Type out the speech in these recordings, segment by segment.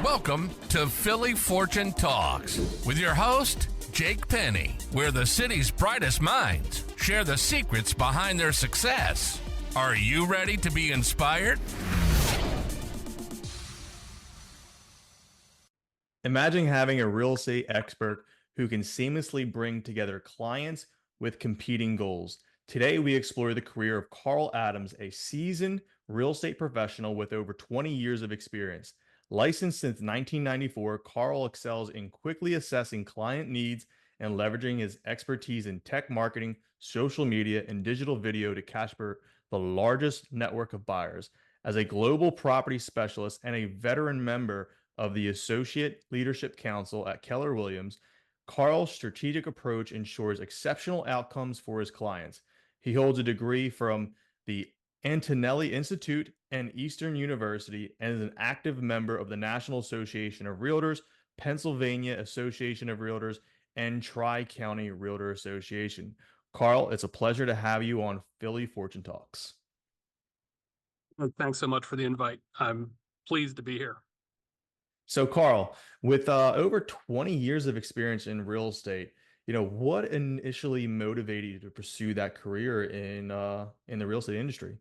Welcome to Philly Fortune Talks with your host, Jake Penny, where the city's brightest minds share the secrets behind their success. Are you ready to be inspired? Imagine having a real estate expert who can seamlessly bring together clients with competing goals. Today, we explore the career of Carl Adams, a seasoned real estate professional with over 20 years of experience. Licensed since 1994, Carl excels in quickly assessing client needs and leveraging his expertise in tech marketing, social media, and digital video to capture the largest network of buyers. As a global property specialist and a veteran member of the Associate Leadership Council at Keller Williams, Carl's strategic approach ensures exceptional outcomes for his clients. He holds a degree from the Antonelli Institute and Eastern University and is an active member of the National Association of Realtors, Pennsylvania Association of Realtors, and Tri-County Realtor Association. Carl, it's a pleasure to have you on Philly Fortune Talks. Thanks so much for the invite. I'm pleased to be here. So, Carl, with over 20 years of experience in real estate, what initially motivated you to pursue that career in the real estate industry?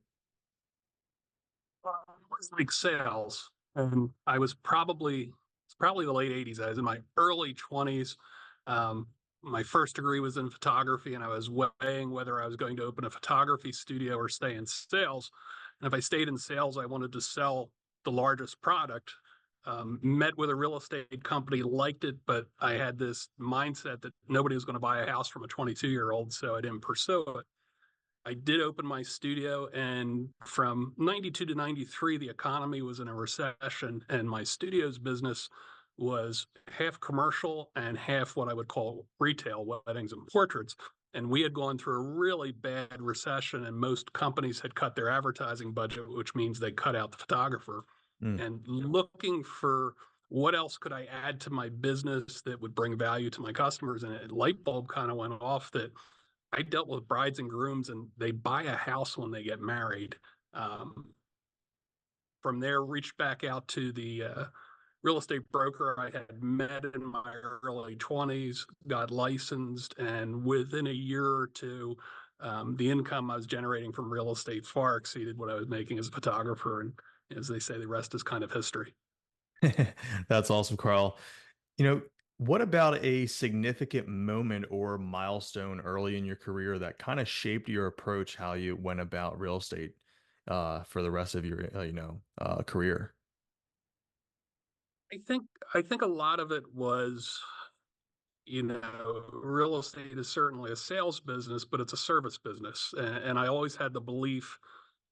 It was like sales, and it's probably the late 80s. I was in my early 20s. My first degree was in photography, and I was weighing whether I was going to open a photography studio or stay in sales. And if I stayed in sales, I wanted to sell the largest product. Met with a real estate company, liked it, but I had this mindset that nobody was going to buy a house from a 22-year-old, so I didn't pursue it. I did open my studio, and from 92 to 93, the economy was in a recession, and my studio's business was half commercial and half what I would call retail, weddings and portraits. And we had gone through a really bad recession, and most companies had cut their advertising budget, which means they cut out the photographer. And looking for what else could I add to my business that would bring value to my customers. And a light bulb kind of went off that I dealt with brides and grooms, and they buy a house when they get married. From there, reached back out to the real estate broker I had met in my early 20s, got licensed, and within a year or two, the income I was generating from real estate far exceeded what I was making as a photographer. And as they say, the rest is kind of history. That's awesome, Carl. What about a significant moment or milestone early in your career that kind of shaped your approach, how you went about real estate for the rest of your, career? I think a lot of it was, real estate is certainly a sales business, but it's a service business. And I always had the belief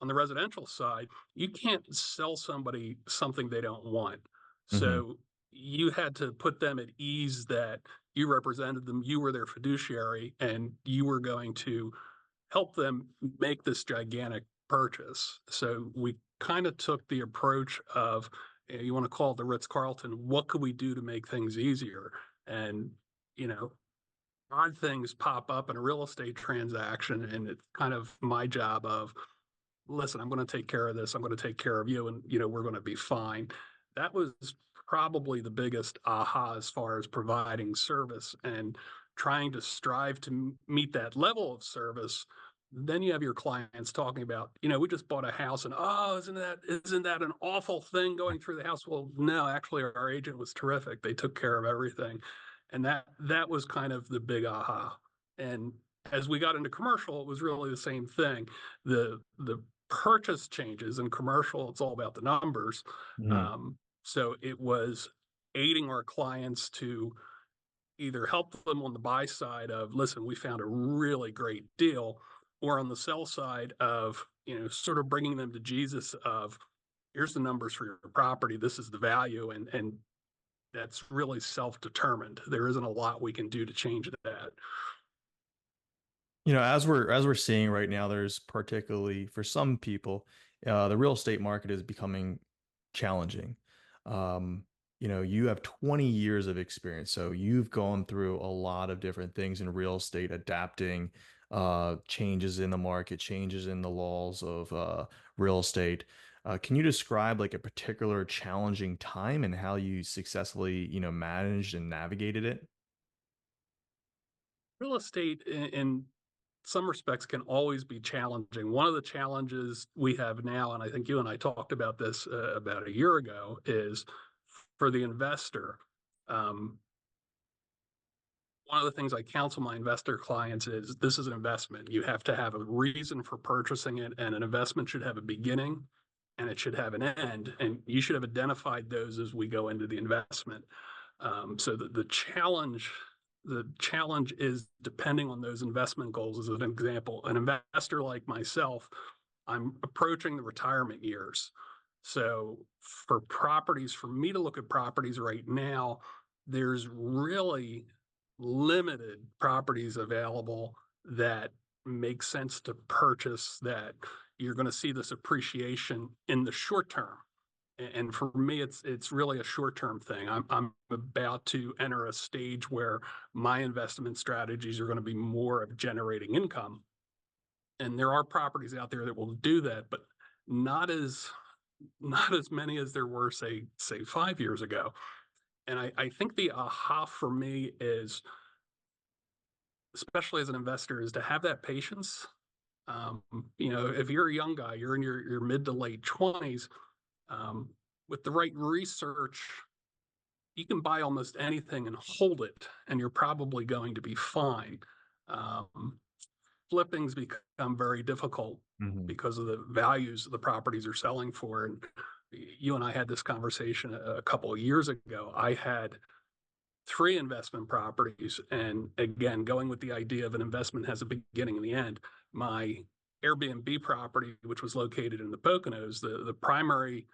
on the residential side, you can't sell somebody something they don't want. So you had to put them at ease that you represented them, you were their fiduciary, and you were going to help them make this gigantic purchase. So we kind of took the approach of, you want to call it the Ritz-Carlton, what could we do to make things easier? And, odd things pop up in a real estate transaction, and it's kind of my job of, listen, I'm going to take care of this. I'm going to take care of you, and, we're going to be fine. That was probably the biggest aha as far as providing service and trying to strive to meet that level of service. Then you have your clients talking about, we just bought a house, and isn't that an awful thing going through the house? Well, no, actually our agent was terrific. They took care of everything. And that was kind of the big aha. And as we got into commercial, it was really the same thing. The purchase changes in commercial, it's all about the numbers. So it was aiding our clients to either help them on the buy side of, listen, we found a really great deal, or on the sell side of, sort of bringing them to Jesus of, here's the numbers for your property. This is the value. And that's really self-determined. There isn't a lot we can do to change that. As we're seeing right now, there's particularly for some people, the real estate market is becoming challenging. You have 20 years of experience, so you've gone through a lot of different things in real estate, adapting changes in the market, changes in the laws of real estate. Can you describe like a particular challenging time and how you successfully, managed and navigated it? Real estate in some respects can always be challenging. One of the challenges we have now, and I think you and I talked about this about a year ago, is for the investor. Um, One of the things I counsel my investor clients is this is an investment. You have to have a reason for purchasing it, and an investment should have a beginning and it should have an end. And you should have identified those as we go into the investment. So the challenge is depending on those investment goals. As an example, an investor like myself, I'm approaching the retirement years. So for me to look at properties right now, there's really limited properties available that make sense to purchase, that you're going to see this appreciation in the short term. And for me, it's really a short term thing. I'm about to enter a stage where my investment strategies are going to be more of generating income. And there are properties out there that will do that, but not as not as many as there were, say 5 years ago. And I think the aha for me is, especially as an investor, is to have that patience. If you're a young guy, you're in your mid to late 20s, with the right research, you can buy almost anything and hold it, and you're probably going to be fine. Um, Flippings become very difficult Mhm. because of the values the properties are selling for. And you and I had this conversation a couple of years ago. I had three investment properties. And again, going with the idea of an investment has a beginning and the end. My Airbnb property, which was located in the Poconos, the primary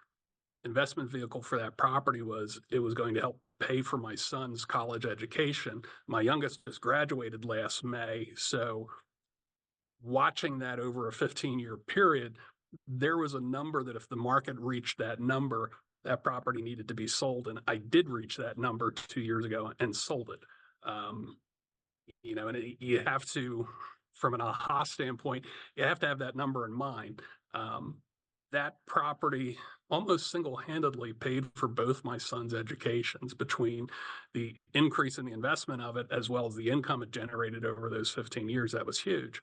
investment vehicle for that property was it was going to help pay for my son's college education. My youngest just graduated last May. So watching that over a 15-year period, there was a number that if the market reached that number, that property needed to be sold. And I did reach that number 2 years ago and sold it. Um, you have to, from an aha standpoint, you have to have that number in mind. Um, that property almost single-handedly paid for both my son's educations, between the increase in the investment of it as well as the income it generated over those 15 years. That was huge.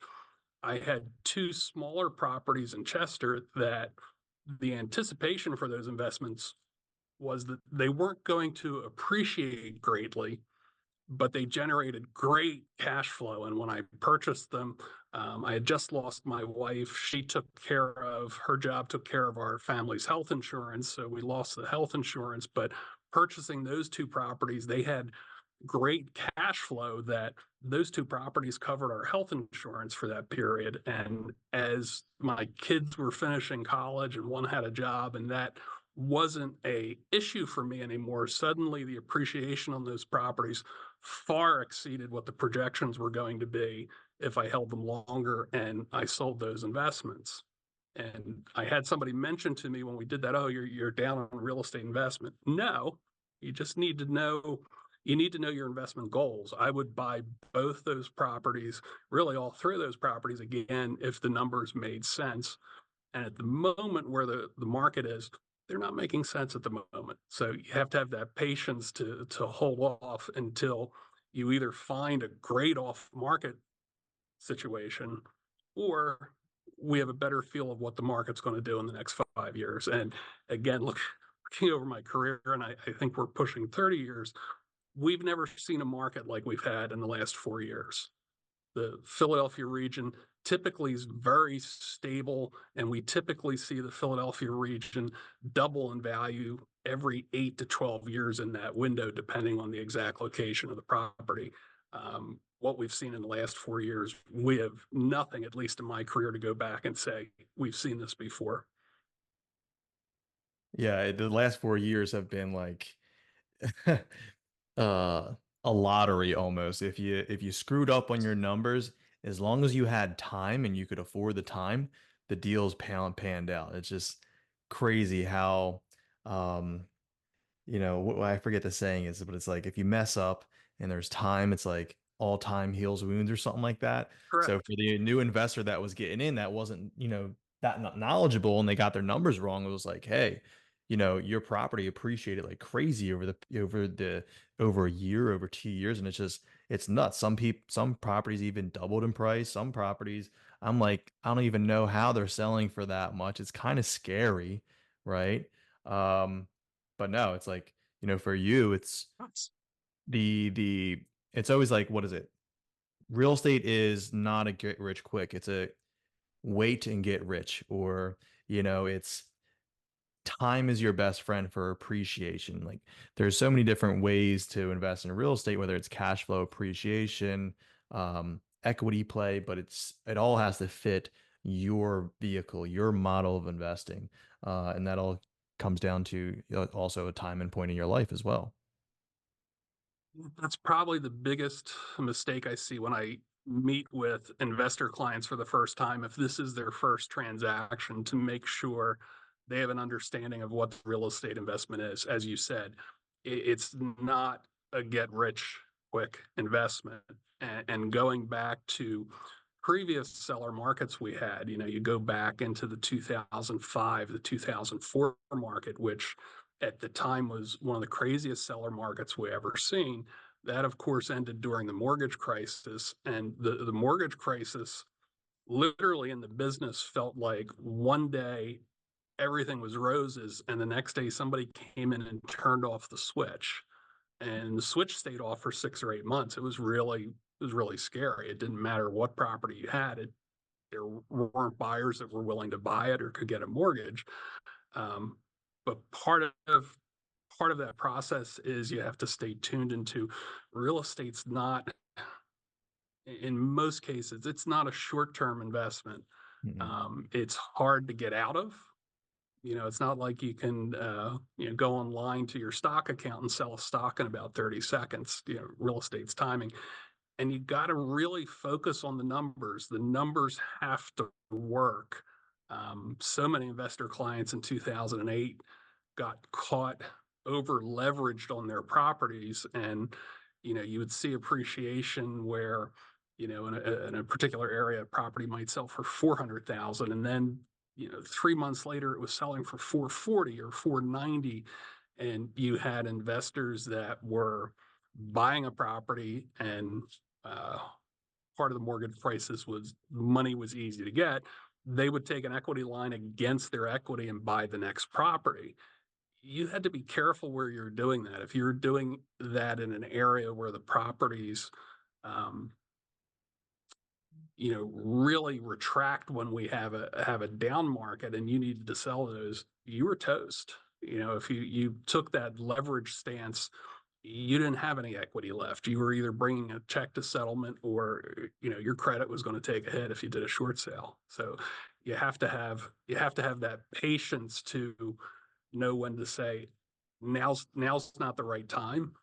I had two smaller properties in Chester that the anticipation for those investments was that they weren't going to appreciate greatly, but they generated great cash flow. And when I purchased them, I had just lost my wife. Her job took care of our family's health insurance. So we lost the health insurance, but purchasing those two properties, they had great cash flow that those two properties covered our health insurance for that period. And as my kids were finishing college and one had a job and that wasn't a issue for me anymore, suddenly the appreciation on those properties far exceeded what the projections were going to be if I held them longer and I sold those investments. And I had somebody mention to me when we did that, oh, you're down on real estate investment. No, you just need to know your investment goals. I would buy both those properties, really all three of those properties again, if the numbers made sense. And at the moment where the market is, they're not making sense at the moment. So you have to have that patience to hold off until you either find a great off market situation, or we have a better feel of what the market's going to do in the next 5 years. And again, looking over my career, and I think we're pushing 30 years, we've never seen a market like we've had in the last 4 years. The Philadelphia region typically is very stable, and we typically see the Philadelphia region double in value every 8 to 12 years in that window, depending on the exact location of the property. What we've seen in the last 4 years, we have nothing, at least in my career, to go back and say we've seen this before. Yeah, the last 4 years have been like uh a lottery almost. If you screwed up on your numbers, as long as you had time and you could afford the time, the deals panned out. It's just crazy how um I forget the saying is, but it's like if you mess up and there's time, it's like all time heals wounds or something like that. So Correct. for the new investor that was getting in, that wasn't, that knowledgeable and they got their numbers wrong. It was like, hey, your property appreciated like crazy over a year, over 2 years, and it's nuts. Some properties even doubled in price. Some properties, I'm like, I don't even know how they're selling for that much. It's kind of scary, right? Um, but no, it's like, for you, it's Nuts. the it's always like, what is it? Real estate is not a get rich quick. It's a wait and get rich, or it's time is your best friend for appreciation. Like, there's so many different ways to invest in real estate, whether it's cash flow appreciation, equity play, but it all has to fit your vehicle, your model of investing, and that all comes down to also a time and point in your life as well. That's probably the biggest mistake I see when I meet with investor clients for the first time, if this is their first transaction, to make sure they have an understanding of what the real estate investment is. As you said, it's not a get rich quick investment. And going back to previous seller markets we had, you go back into the 2005, the 2004 market, which at the time was one of the craziest seller markets we ever seen. That, of course, ended during the mortgage crisis. And the mortgage crisis, literally in the business, felt like one day everything was roses, and the next day somebody came in and turned off the switch. And the switch stayed off for 6 or 8 months. It was really scary. It didn't matter what property you had. There weren't buyers that were willing to buy it or could get a mortgage. Um, but part of that process is you have to stay tuned into real estate's not, in most cases, it's not a short-term investment. Mhm. It's hard to get out of. It's not like you can go online to your stock account and sell a stock in about 30 seconds. Real estate's timing. And you got to really focus on the numbers. The numbers have to work. So many investor clients in 2008 got caught over leveraged on their properties, and you would see appreciation where in a particular area, a property might sell for 400,000, and then 3 months later it was selling for 440 or 490, and you had investors that were buying a property, and uh, part of the mortgage crisis was money was easy to get. They would take an equity line against their equity and buy the next property. You had to be careful where you're doing that. If you're doing that in an area where the properties, um, really retract when we have a down market and you needed to sell those, you were toast. If you took that leverage stance, you didn't have any equity left. You were either bringing a check to settlement, or your credit was going to take a hit if you did a short sale. So you have to have that patience to know when to say, now's not the right time.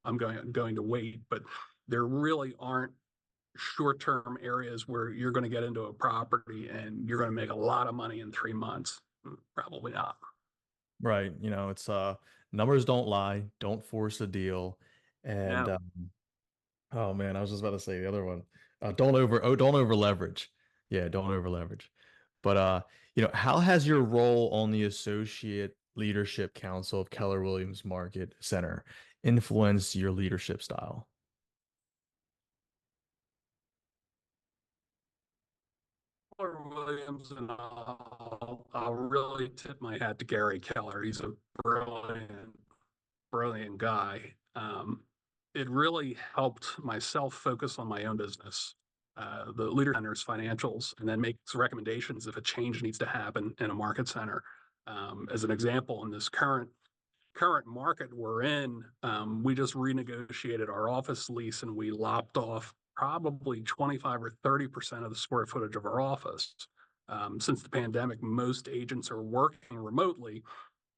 I'm going to wait. But there really aren't short-term areas where you're going to get into a property and you're going to make a lot of money in 3 months. Probably not. Right. It's numbers don't lie, don't force a deal. And No. oh man, I was just about to say the other one. Don't over leverage. Yeah, don't over leverage. But how has your role on the Associate Leadership Council of Keller Williams Market Center influenced your leadership style? Williams, and I'll really tip my hat to Gary Keller. He's a brilliant guy. It really helped myself focus on my own business, the leader center's financials, and then makes recommendations if a change needs to happen in a market center. As an example, in this current market we're in, we just renegotiated our office lease and we lopped off probably 25 or 30% of the square footage of our office. Since the pandemic, most agents are working remotely.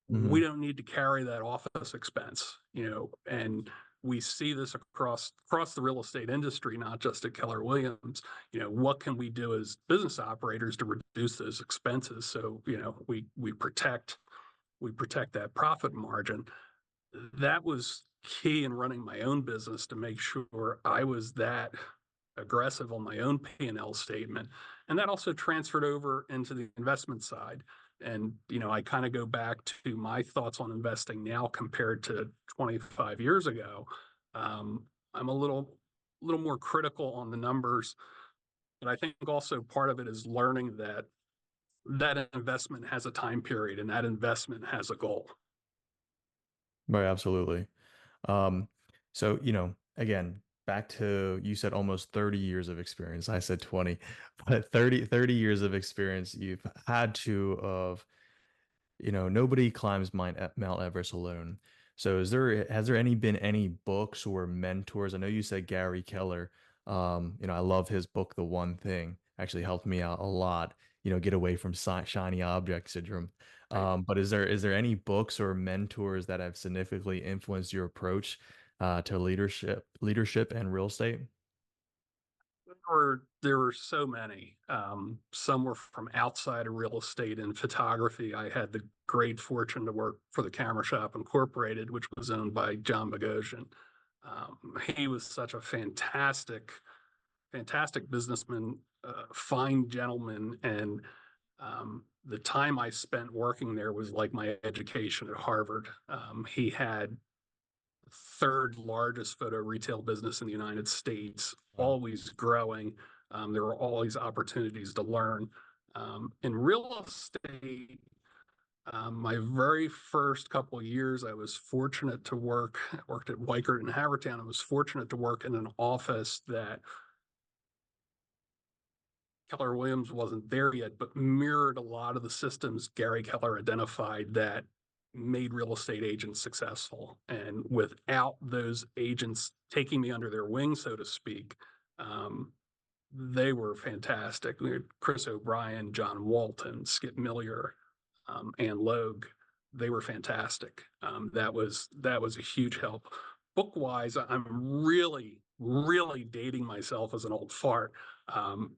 We Hmm. don't need to carry that office expense, and we see this across the real estate industry, not just at Keller Williams. What can we do as business operators to reduce those expenses? So, we protect that profit margin. That was key in running my own business, to make sure I was that aggressive on my own P&L statement And that also transferred over into the investment side. And, I kind of go back to my thoughts on investing now compared to 25 years ago. I'm a little more critical on the numbers, but I think also part of it is learning that investment has a time period and that investment has a goal. Right, absolutely. Um, so, again, back to you said almost 30 years of experience. I said 20, but 30 years of experience you've had to of, nobody climbs Mount Everest alone. So has there been any books or mentors? I know you said Gary Keller. I love his book, The One Thing, actually helped me out a lot, get away from shiny object syndrome. Right. But is there any books or mentors that have significantly influenced your approach to leadership and real estate? There were so many. Some were from outside of real estate and photography. I had the great fortune to work for the Camera Shop Incorporated, which was owned by John Bogosian. He was such a fantastic businessman, fine gentleman, and the time I spent working there was like my education at Harvard. He had third largest photo retail business in the United States, Wow. always growing. There were always opportunities to learn. In real estate, my very first couple of years, I was fortunate to worked at Weichert in Havertown. I was fortunate to work in an office that Keller Williams wasn't there yet, but mirrored a lot of the systems Gary Keller identified that made real estate agents successful. And without those agents taking me under their wing, so to speak, they were fantastic. We had Chris O'Brien, John Walton, Skip Millier, Ann Logue. They were fantastic. That was a huge help. Book wise, I'm really dating myself as an old fart.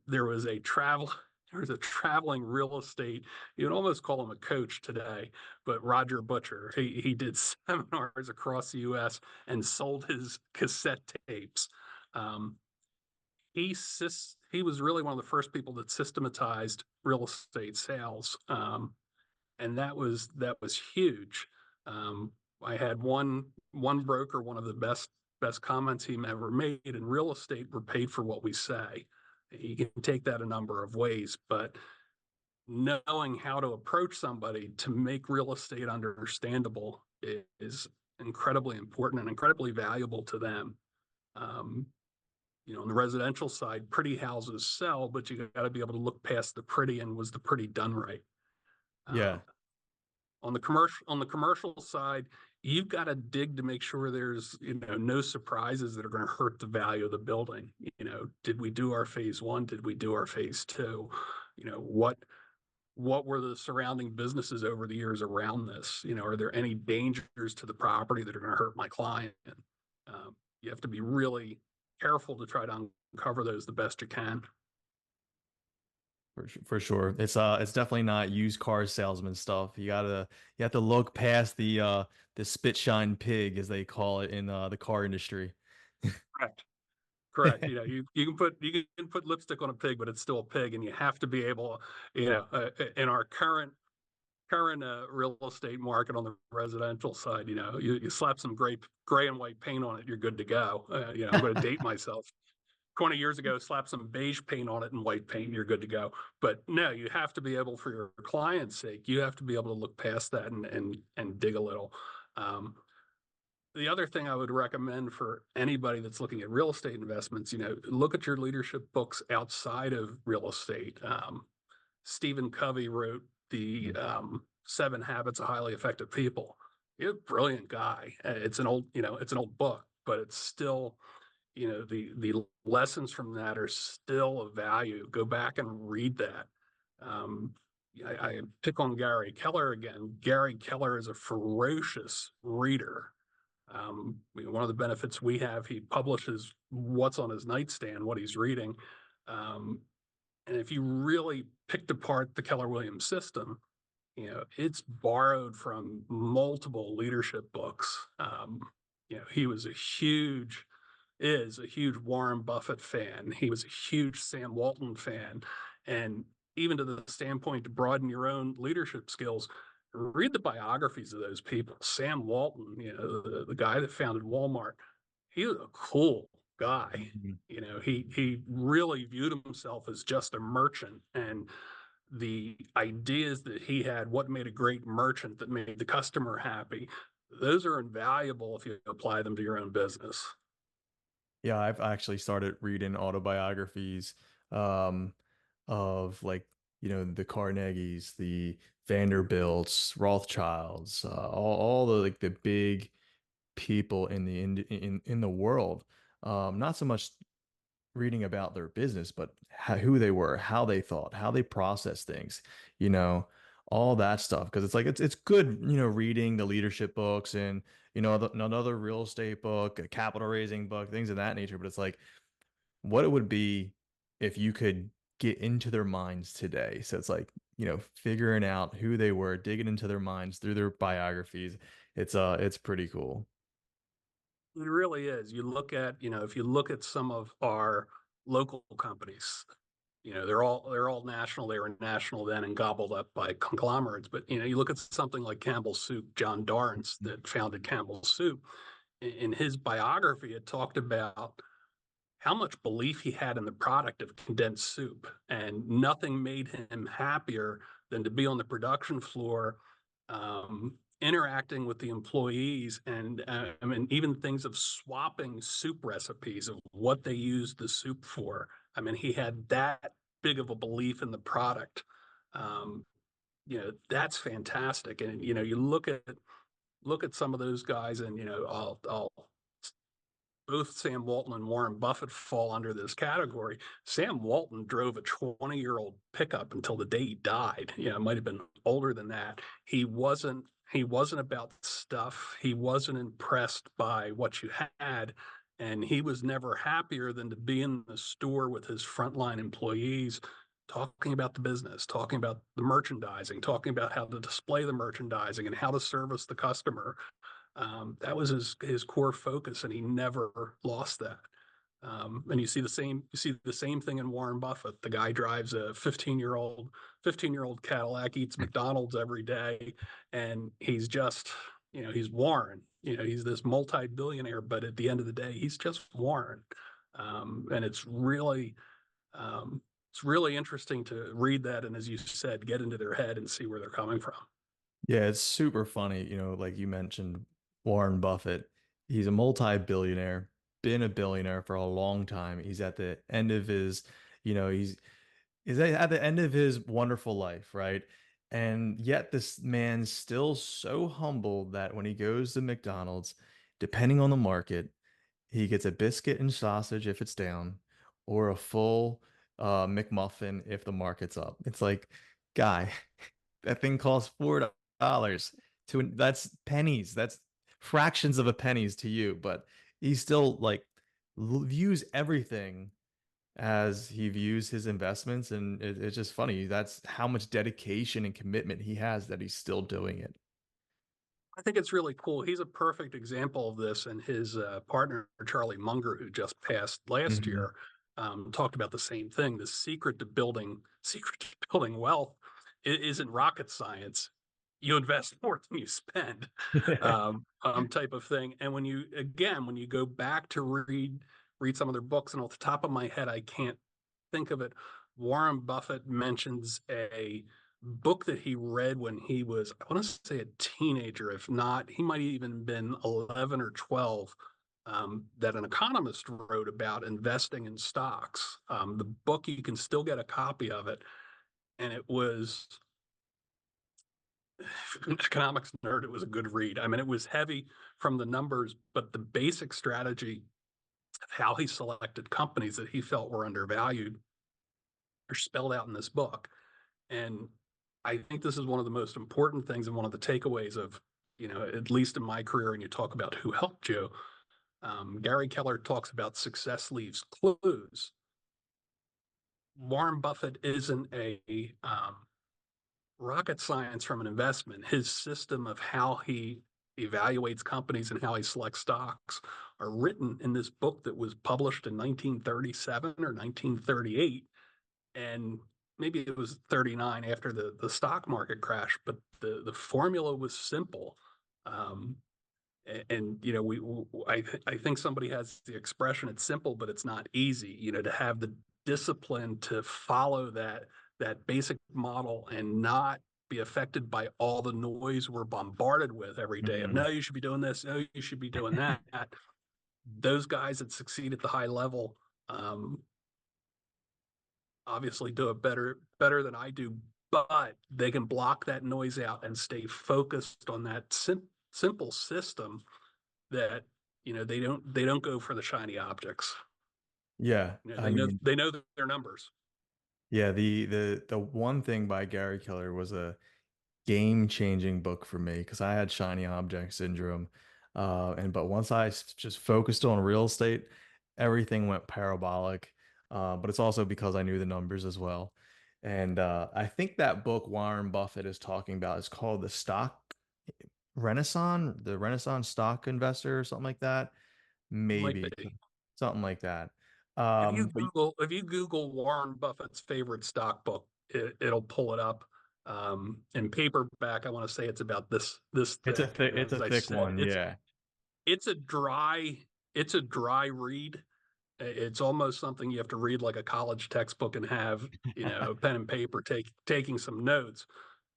There was a traveling real estate. You'd almost call him a coach today, but Roger Butcher. He did seminars across the U.S. and sold his cassette tapes. Um, he was really one of the first people that systematized real estate sales, and that was huge. Um, I had one broker, one of the best comments he ever made in real estate: "We're paid for what we say." You can take that a number of ways, but knowing how to approach somebody to make real estate understandable is incredibly important and incredibly valuable to them. Um, on the residential side, pretty houses sell, but you got to be able to look past the pretty, and was the pretty done right? Yeah. Um, on the commercial side, you've got to dig to make sure there's no surprises that are going to hurt the value of the building. Did we do our phase one? Did we do our phase two? What were the surrounding businesses over the years around this? Are there any dangers to the property that are going to hurt my client? You have to be really careful to try to uncover those the best you can. For sure. It's definitely not used car salesman stuff. You have to look past the spit shine pig, as they call it in the car industry. Correct. Correct. You can put lipstick on a pig, but it's still a pig, and you have to be able, in our current real estate market on the residential side, you slap some gray and white paint on it, you're good to go. I'm going to date myself. 20 years ago, slap some beige paint on it and white paint, you're good to go. But no, you have to be able, for your client's sake, you have to be able to look past that and dig a little. The other thing I would recommend for anybody that's looking at real estate investments, look at your leadership books outside of real estate. Stephen Covey wrote the 7 Habits of Highly Effective People. He's a brilliant guy. It's an old book, but it's still, the lessons from that are still of value. Go back and read that. I pick on Gary Keller again. Gary Keller is a ferocious reader. One of the benefits we have, he publishes what's on his nightstand, what he's reading. And if you really picked apart the Keller Williams system, it's borrowed from multiple leadership books. He is a huge Warren Buffett fan. He was a huge Sam Walton fan. And even to the standpoint to broaden your own leadership skills, read the biographies of those people. Sam Walton, the guy that founded Walmart, he was a cool guy. Mhm. He really viewed himself as just a merchant, and the ideas that he had, what made a great merchant that made the customer happy, those are invaluable if you apply them to your own business. Yeah, I've actually started reading autobiographies um, of like, the Carnegies, the Vanderbilts, Rothschilds, all the like the big people in the world. Not so much reading about their business, but who they were, how they thought, how they process things, you know, all that stuff. Because it's like it's good, reading the leadership books and another real estate book, a capital raising book, things of that nature. But it's like what it would be if you could get into their minds today. So it's like figuring out who they were, digging into their minds through their biographies. It's pretty cool. It really is. If you look at some of our local companies, they're all national. They were national then and gobbled up by conglomerates. But you look at something like Campbell Soup, John Dorrance that founded Campbell Soup. In his biography, it talked about how much belief he had in the product of condensed soup, and nothing made him happier than to be on the production floor, interacting with the employees, and I mean, even things of swapping soup recipes of what they used the soup for. I mean, he had that big of a belief in the product. Um, that's fantastic. And you look at some of those guys, and I'll both Sam Walton and Warren Buffett fall under this category. Sam Walton drove a 20-year-old pickup until the day he died. It might have been older than that. He wasn't about stuff. He wasn't impressed by what you had. And he was never happier than to be in the store with his frontline employees, talking about the business, talking about the merchandising, talking about how to display the merchandising and how to service the customer. That was his core focus, and he never lost that. And you see the same thing in Warren Buffett. The guy drives a 15-year-old Cadillac, eats McDonald's every day, and he's Warren. He's this multi-billionaire, but at the end of the day, he's just Warren. And it's really interesting to read that, and as you said, get into their head and see where they're coming from. Yeah, it's super funny, like you mentioned, Warren Buffett. He's a multi-billionaire, been a billionaire for a long time. He's at the end of his, he's at the end of his wonderful life, right? And yet this man's still so humble that when he goes to McDonald's, depending on the market, he gets a biscuit and sausage if it's down, or a full McMuffin if the market's up. It's like, guy, that thing costs $4 that's pennies. That's fractions of a pennies to you, but he still like views everything as he views his investments, and it's just funny. That's how much dedication and commitment he has that he's still doing it. I think it's really cool. He's a perfect example of this, and his partner Charlie Munger, who just passed last Mhm. year, talked about the same thing. The secret to building wealth isn't rocket science. You invest more than you spend, type of thing. And when you go back to read some of their books, and off the top of my head, I can't think of it. Warren Buffett mentions a book that he read when he was, I want to say, a teenager. If not, he might even been 11 or 12. That an economist wrote about investing in stocks. The book, you can still get a copy of it, and it was an economics nerd. It was a good read. I mean, it was heavy from the numbers, but the basic strategy of how he selected companies that he felt were undervalued are spelled out in this book. And I think this is one of the most important things, and one of the takeaways of, at least in my career, and you talk about who helped you. Gary Keller talks about success leaves clues. Warren Buffett isn't a rocket science from an investment. His system of how he evaluates companies and how he selects stocks are written in this book that was published in 1937 or 1938. And maybe it was 39 after the stock market crash, but the formula was simple. And you know, I think somebody has the expression, it's simple, but it's not easy, you know, to have the discipline to follow that basic model and not be affected by all the noise we're bombarded with every day of, Mhm. no, you should be doing this, no, you should be doing that. Those guys that succeed at the high level, obviously do it better than I do, but they can block that noise out and stay focused on that simple system that, you know, they don't go for the shiny objects. Yeah, You know, I mean, they know their numbers. yeah, the one thing by Gary Keller was a game-changing book for me because I had shiny object syndrome, and but once just focused on real estate, everything went parabolic. But it's also because I knew the numbers as well, and I think that book Warren Buffett is talking about is called the Renaissance Stock Investor or something like that. Might Maybe be. something like that. But If you Google Warren Buffett's favorite stock book, it'll pull it up. In paperback, I want to say it's about this thick. And it's a as I thick said, one, yeah. it's a dry it's a dry read. It's almost something you have to read like a college textbook and have, you know, a pen and paper taking some notes.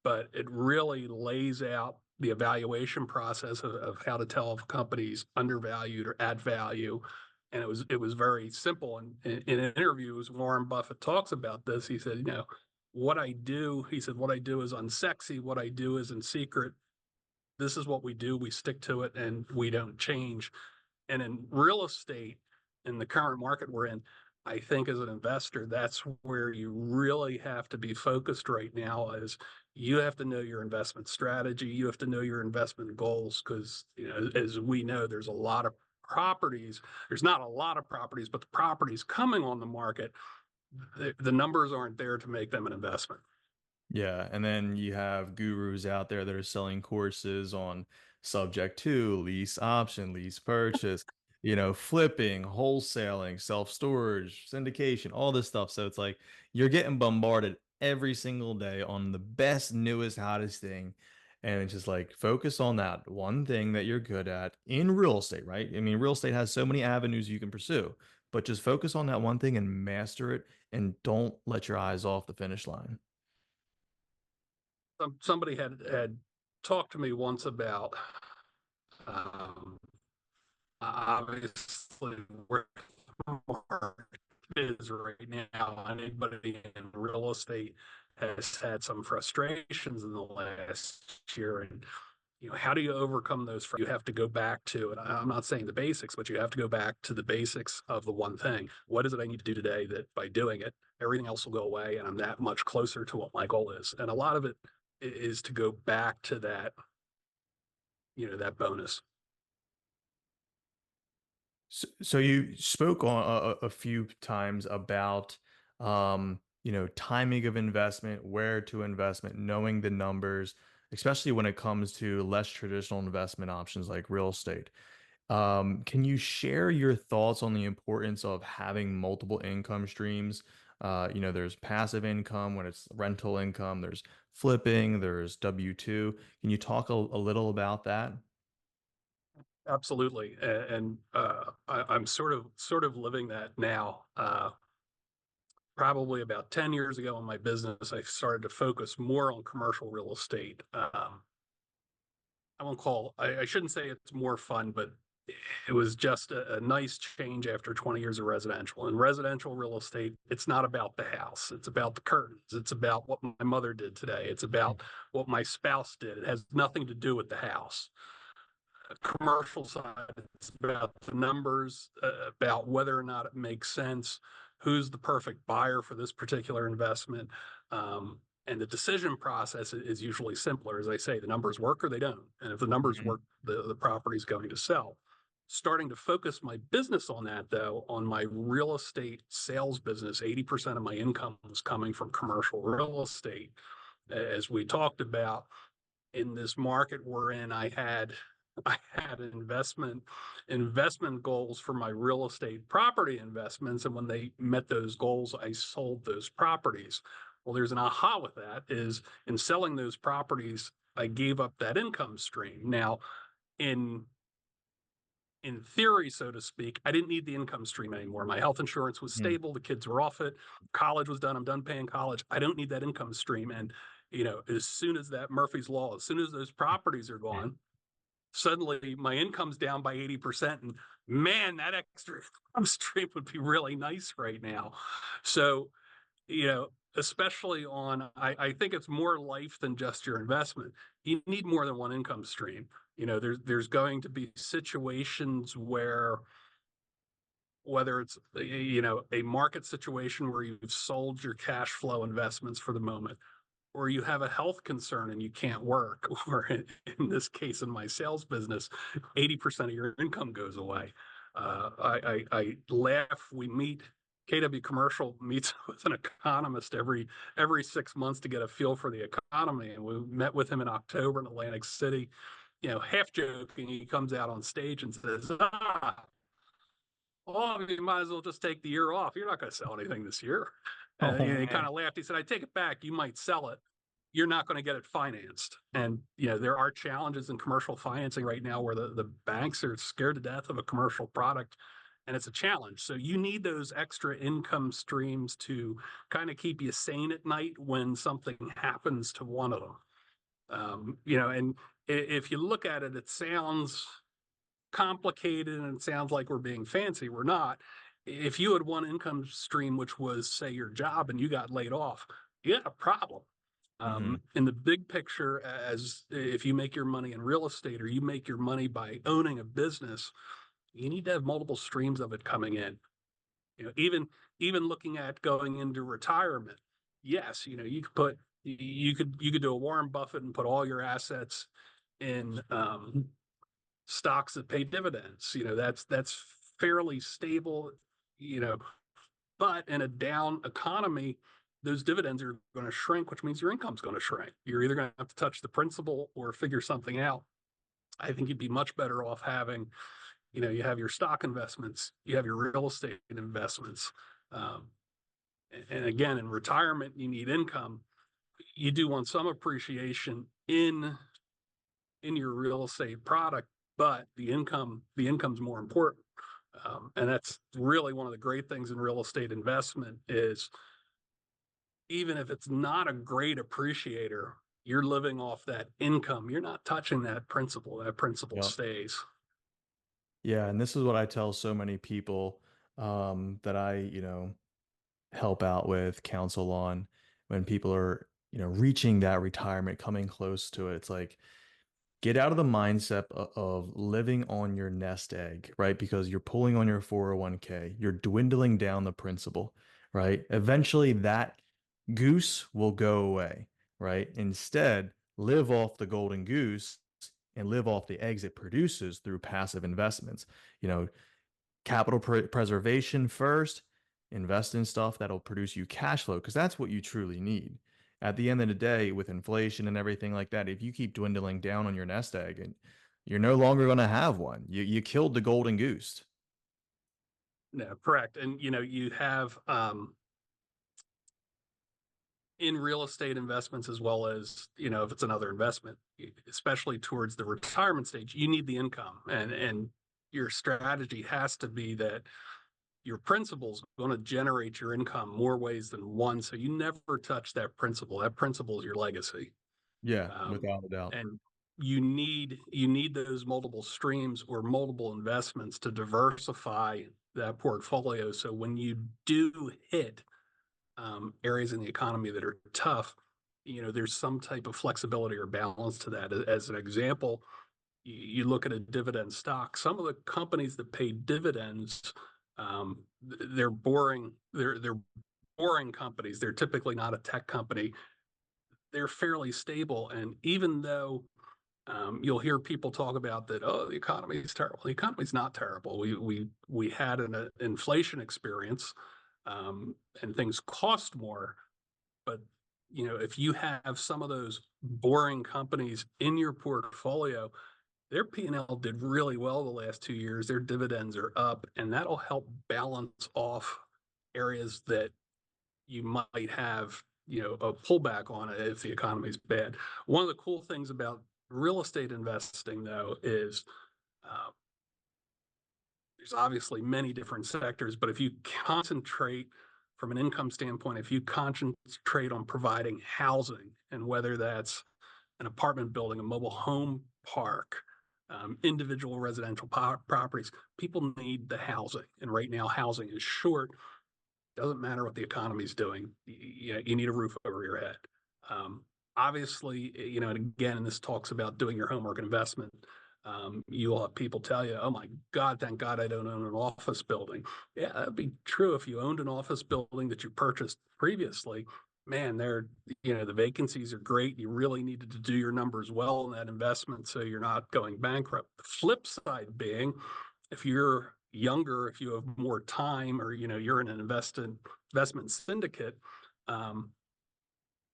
But it really lays out the evaluation process of how to tell if a company's undervalued or add value. And it was very simple. And in interviews, Warren Buffett talks about this. He said, you know, what I do is unsexy. What I do is in secret. This is what we do. We stick to it and we don't change. And in real estate, in the current market we're in, I think as an investor, that's where you really have to be focused right now is you have to know your investment strategy. You have to know your investment goals because, you know, as we know, there's a lot of properties. There's not a lot of properties, but the properties coming on the market, the numbers aren't there to make them an investment. Yeah, and then you have gurus out there that are selling courses on subject to lease option, lease purchase, flipping, wholesaling, self-storage, syndication, all this stuff. So it's like you're getting bombarded every single day on the best, newest, hottest thing. And it's just like focus on that one thing that you're good at in real estate, right? I mean, real estate has so many avenues you can pursue, but just focus on that one thing and master it and don't let your eyes off the finish line. Somebody had talked to me once about um, obviously where the market is right now. Anybody in real estate has had some frustrations in the last year, and you know, how do you overcome those? You have to go back to, and I'm not saying the basics, but you have to go back to the basics of the one thing. What is it I need to do today that by doing it, everything else will go away, and I'm that much closer to what my goal is? And a lot of it is to go back to that, you know, that bonus. So you spoke on a few times about timing of investment, where to investment, knowing the numbers, especially when it comes to less traditional investment options like real estate. Can you share your thoughts on the importance of having multiple income streams? There's passive income when it's rental income, there's flipping, there's W-2. Can you talk a little about that? Absolutely, and I'm sort of living that now. Probably about 10 years ago in my business, I started to focus more on commercial real estate. I shouldn't say it's more fun, but it was just a nice change after 20 years of residential. In residential real estate, it's not about the house. It's about the curtains. It's about what my mother did today. It's about what my spouse did. It has nothing to do with the house. Commercial side, it's about the numbers, about whether or not it makes sense, who's the perfect buyer for this particular investment. And the decision process is usually simpler. As I say, the numbers work or they don't. And if the numbers Mhm. work, the property is going to sell. Starting to focus my business on that, though, on my real estate sales business, 80% of my income was coming from commercial real estate. As we talked about, in this market we're in, I had investment goals for my real estate property investments, and when they met those goals, I sold those properties. Well, there's an aha with that is in selling those properties, I gave up that income stream. Now, in theory, so to speak, I didn't need the income stream anymore. My health insurance was stable. The kids were off it. College was done. I'm done paying college. I don't need that income stream. And, as soon as that Murphy's Law, as soon as those properties are gone, suddenly my income's down by 80%. And man, that extra income stream would be really nice right now. So, especially I think it's more life than just your investment. You need more than one income stream. There's going to be situations where, whether it's, a market situation where you've sold your cash flow investments for the moment, or you have a health concern and you can't work, or in this case, in my sales business, 80% of your income goes away. I laugh. KW Commercial meets with an economist every 6 months to get a feel for the economy. And we met with him in October in Atlantic City, half joking. He comes out on stage and says, you might as well just take the year off. You're not going to sell anything this year. He kind of laughed. He said, I take it back. You might sell it. You're not going to get it financed. And, there are challenges in commercial financing right now where the banks are scared to death of a commercial product, and it's a challenge. So you need those extra income streams to kind of keep you sane at night when something happens to one of them. And if you look at it, it sounds complicated and it sounds like we're being fancy. We're not. If you had one income stream, which was, say, your job, and you got laid off, you had a problem. In the big picture, as if you make your money in real estate or you make your money by owning a business, you need to have multiple streams of it coming in. Even looking at going into retirement, yes, you could do a Warren Buffett and put all your assets in stocks that pay dividends. That's fairly stable. But in a down economy, those dividends are going to shrink, which means your income's going to shrink. You're either going to have to touch the principal or figure something out. I think you'd be much better off having, you have your stock investments, you have your real estate investments. And again, in retirement, you need income. You do want some appreciation in your real estate product, but the income's more important. And that's really one of the great things in real estate investment is, even if it's not a great appreciator, you're living off that income. You're not touching that principal. That principal stays. Yeah, and this is what I tell so many people that I, help out with, counsel on, when people are, reaching that retirement, coming close to it. It's like, get out of the mindset of living on your nest egg, right? Because you're pulling on your 401k, you're dwindling down the principal, right? Eventually that goose will go away, right? Instead, live off the golden goose and live off the eggs it produces through passive investments. Capital preservation first, invest in stuff that'll produce you cash flow, because that's what you truly need. At the end of the day, with inflation and everything like that, if you keep dwindling down on your nest egg, and you're no longer going to have one, you killed the golden goose. No, correct. And, you have, in real estate investments, as well as, if it's another investment, especially towards the retirement stage, you need the income, and your strategy has to be that your principal's going to generate your income more ways than one. So you never touch that principal. That principal is your legacy. Yeah, without a doubt. And you need those multiple streams or multiple investments to diversify that portfolio. So when you do hit areas in the economy that are tough, there's some type of flexibility or balance to that. As an example, you look at a dividend stock. Some of the companies that pay dividends, they're boring. They're boring companies. They're typically not a tech company. They're fairly stable, and even though you'll hear people talk about that, oh, the economy is terrible. The economy's not terrible. We had an inflation experience. And things cost more, but if you have some of those boring companies in your portfolio, their P&L did really well the last 2 years. Their dividends are up, and that'll help balance off areas that you might have a pullback on it if the economy is bad. One of the cool things about real estate investing, though, is there's obviously many different sectors, but if you concentrate from an income standpoint, if you concentrate on providing housing, and whether that's an apartment building, a mobile home park, individual residential properties, people need the housing. And right now, housing is short. Doesn't matter what the economy is doing. You need a roof over your head. Obviously, and again, and this talks about doing your homework investment. You will have people tell you, oh my God, thank God I don't own an office building. Yeah, that'd be true if you owned an office building that you purchased previously. Man, the vacancies are great. You really needed to do your numbers well in that investment so you're not going bankrupt. The flip side being, if you're younger, if you have more time, or you're in an investment syndicate,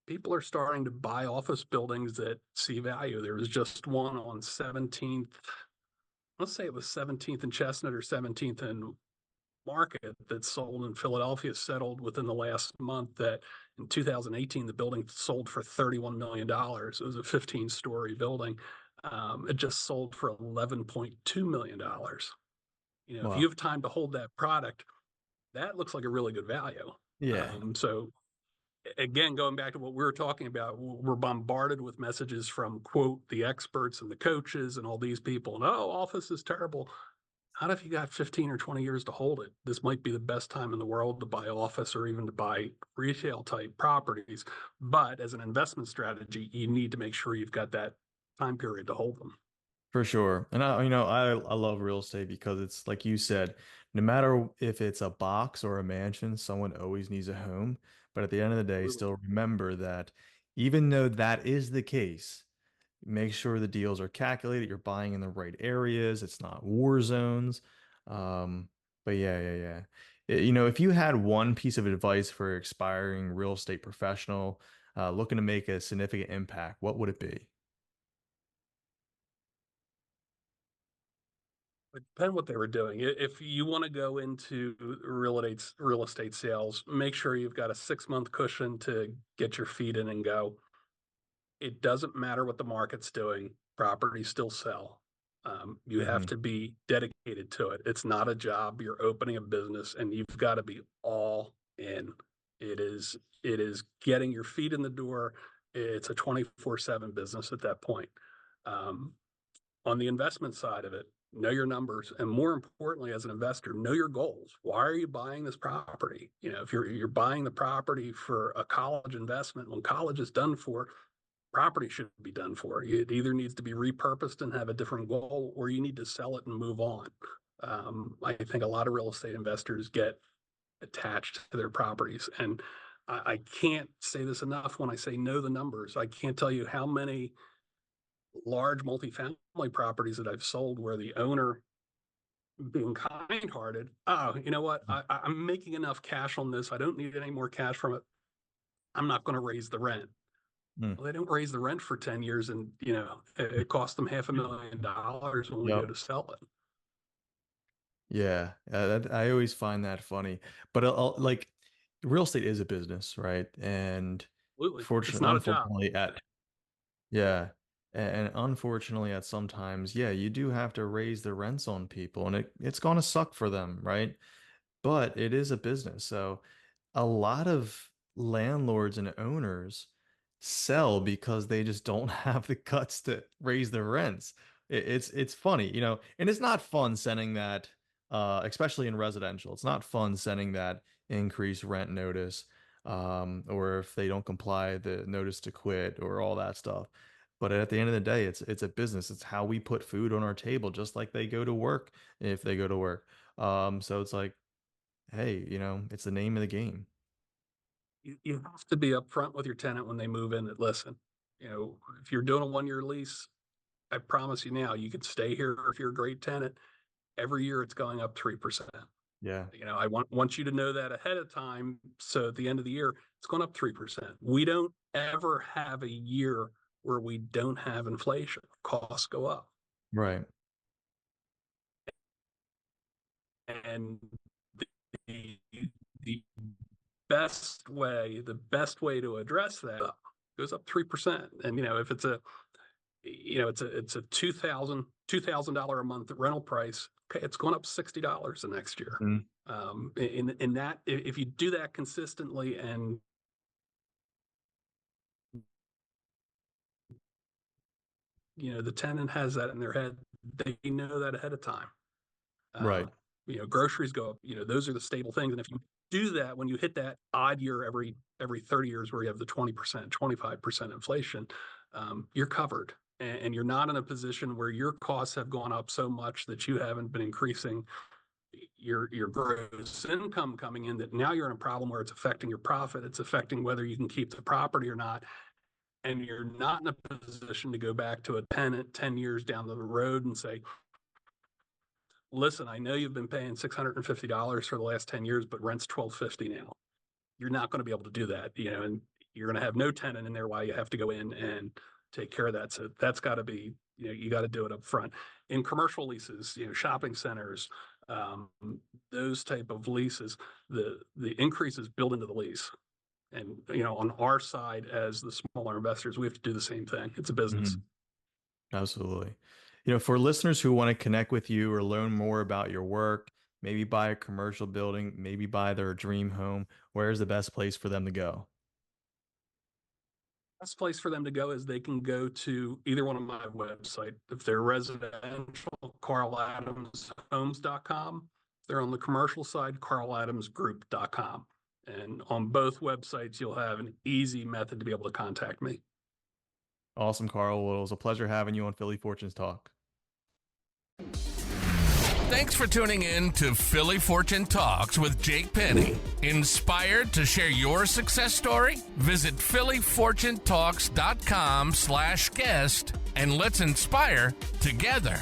people are starting to buy office buildings that see value. There was just one on 17th, let's say it was 17th and Chestnut or 17th and Market, that sold in Philadelphia, settled within the last month, that in 2018 the building sold for $31 million. It was a 15-story building. It just sold for $11.2 million. If Wow. you have time to hold that product, that looks like a really good value. Yeah. So again, going back to what we were talking about, we're bombarded with messages from, quote, the experts and the coaches and all these people. And, oh, office is terrible. Not if you got 15 or 20 years to hold it. This might be the best time in the world to buy office or even to buy retail type properties. But as an investment strategy, you need to make sure you've got that time period to hold them. For sure. And I love real estate because it's like you said, no matter if it's a box or a mansion, someone always needs a home. But at the end of the day, still remember that even though that is the case, make sure the deals are calculated, you're buying in the right areas, it's not war zones. But yeah. If you had one piece of advice for expiring real estate professional looking to make a significant impact, what would it be? It depends what they were doing. If you want to go into real estate sales, make sure you've got a 6-month cushion to get your feet in and go. It doesn't matter what the market's doing, properties still sell. You have to be dedicated to it. It's not a job. You're opening a business and you've got to be all in. It is getting your feet in the door. It's a 24/7 business at that point. On the investment side of it, know your numbers, and more importantly, as an investor, know your goals. Why are you buying this property? If you're buying the property for a college investment, when college is done for, property should be done for. It either needs to be repurposed and have a different goal, or you need to sell it and move on. I think a lot of real estate investors get attached to their properties, and I can't say this enough when I say know the numbers. I can't tell you how many large multifamily properties that I've sold where the owner, being kind-hearted, oh, you know what, I'm making enough cash on this, I don't need any more cash from it, I'm not going to raise the rent. Well, they don't raise the rent for 10 years, and it cost them $500,000 when we go Yep. to sell it. Yeah, I always find that funny. But like real estate is a business, right? And Absolutely, it's fortunately, not a job. yeah, and unfortunately at sometimes, yeah, you do have to raise the rents on people, and it's gonna suck for them, right? But it is a business. So a lot of landlords and owners sell because they just don't have the guts to raise the rents. It's funny, and it's not fun sending that, especially in residential. It's not fun sending that increased rent notice, or if they don't comply, the notice to quit or all that stuff. But at the end of the day, it's a business. It's how we put food on our table, just like they go to work if they go to work. So it's like, hey, it's the name of the game. You have to be upfront with your tenant when they move in, that listen, if you're doing a 1-year lease, I promise you now, you could stay here if you're a great tenant. Every year it's going up 3%. Yeah. I want you to know that ahead of time. So at the end of the year, it's going up 3%. We don't ever have a year where we don't have inflation. Costs go up. Right. And the best way to address that goes up 3%. And, if it's a $2,000 a month rental price, okay, it's going up $60 the next year. In that, if you do that consistently, and the tenant has that in their head, they know that ahead of time. Right. Groceries go up. Those are the stable things. And if you do that, when you hit that odd year every 30 years where you have the 20%, 25% inflation, you're covered. And you're not in a position where your costs have gone up so much that you haven't been increasing your gross income coming in, that now you're in a problem where it's affecting your profit. It's affecting whether you can keep the property or not. And you're not in a position to go back to a tenant 10 years down the road and say, listen, I know you've been paying $650 for the last 10 years, but rent's $1,250 now. You're not going to be able to do that, and you're going to have no tenant in there while you have to go in and take care of that. So that's got to be, you got to do it up front. In commercial leases, shopping centers, those type of leases, the increase is built into the lease. And, on our side as the smaller investors, we have to do the same thing. It's a business. Absolutely. For listeners who want to connect with you or learn more about your work, maybe buy a commercial building, maybe buy their dream home, where's the best place for them to go? Best place for them to go is they can go to either one of my websites. If they're residential, carladamshomes.com. If they're on the commercial side, carladamsgroup.com. And on both websites, you'll have an easy method to be able to contact me. Awesome, Carl. Well, it was a pleasure having you on Philly Fortunes Talk. Thanks for tuning in to Philly Fortune Talks with Jake Penny. Inspired to share your success story? Visit phillyfortunetalks.com/guest and let's inspire together.